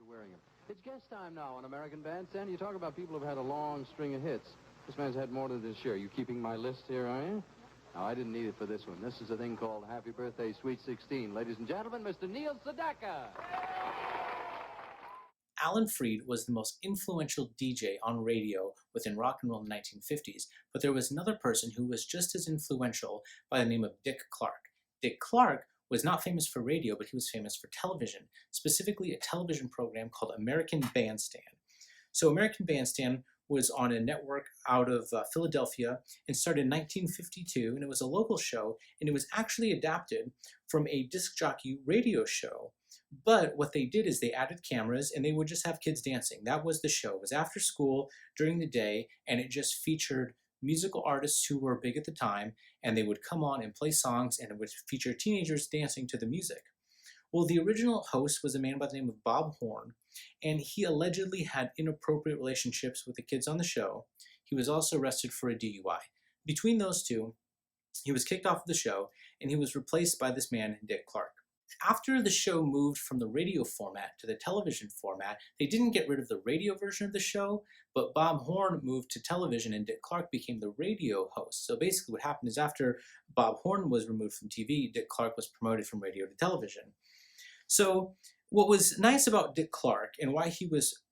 wearing them. It's guest time now on American Bandstand. You talk about people who've had a long string of hits. This man's had more than his share. You keeping my list here, are you? No, I didn't need it for this one. This is a thing called Happy Birthday Sweet 16. Ladies and gentlemen, Mr. Neil Sedaka. Alan Freed was the most influential DJ on radio within rock and roll in the 1950s, but there was another person who was just as influential by the name of Dick Clark. Dick Clark was not famous for radio, but he was famous for television, specifically a television program called American Bandstand. So American Bandstand was on a network out of Philadelphia and started in 1952, and it was a local show, and it was actually adapted from a disc jockey radio show. But what they did is they added cameras and they would just have kids dancing. That was the show. It was after school, during the day, and it just featured musical artists who were big at the time, and they would come on and play songs, and it would feature teenagers dancing to the music. Well, the original host was a man by the name of Bob Horn, and he allegedly had inappropriate relationships with the kids on the show. He was also arrested for a DUI. Between those two, he was kicked off of the show, and he was replaced by this man, Dick Clark. After the show moved from the radio format to the television format, they didn't get rid of the radio version of the show, but Bob Horn moved to television and Dick Clark became the radio host. So basically what happened is after Bob Horn was removed from TV, Dick Clark was promoted from radio to television. So what was nice about Dick Clark and why he was,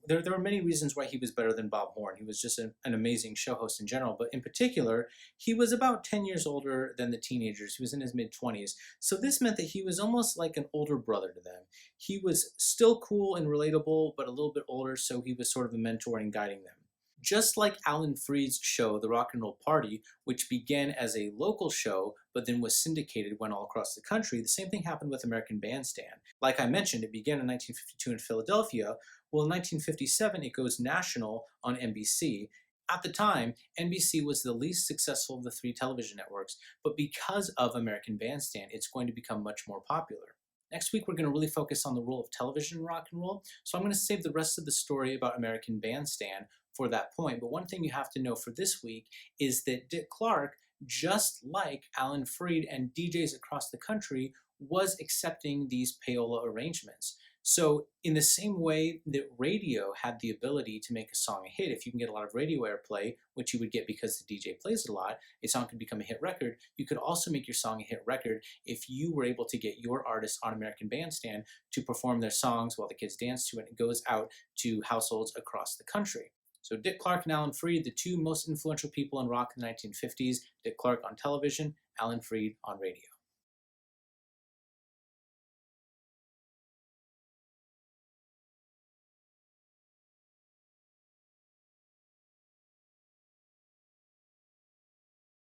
there were many reasons why he was better than Bob Horn. He was just an amazing show host in general, but in particular, he was about 10 years older than the teenagers. He was in his mid-20s. So this meant that he was almost like an older brother to them. He was still cool and relatable, but a little bit older, so he was sort of a mentor and guiding them. Just like Alan Freed's show, The Rock and Roll Party, which began as a local show, but then was syndicated, went all across the country, the same thing happened with American Bandstand. Like I mentioned, it began in 1952 in Philadelphia. Well, in 1957, it goes national on NBC. At the time, NBC was the least successful of the three television networks, but because of American Bandstand, it's going to become much more popular. Next week, we're going to really focus on the role of television in rock and roll, so I'm going to save the rest of the story about American Bandstand for that point. But one thing you have to know for this week is that Dick Clark, just like Alan Freed and DJs across the country, was accepting these payola arrangements. So in the same way that radio had the ability to make a song a hit, if you can get a lot of radio airplay, which you would get because the DJ plays it a lot, a song could become a hit record. You could also make your song a hit record if you were able to get your artist on American Bandstand to perform their songs while the kids dance to it, and it goes out to households across the country. So Dick Clark and Alan Freed, the two most influential people in rock in the 1950s, Dick Clark on television, Alan Freed on radio.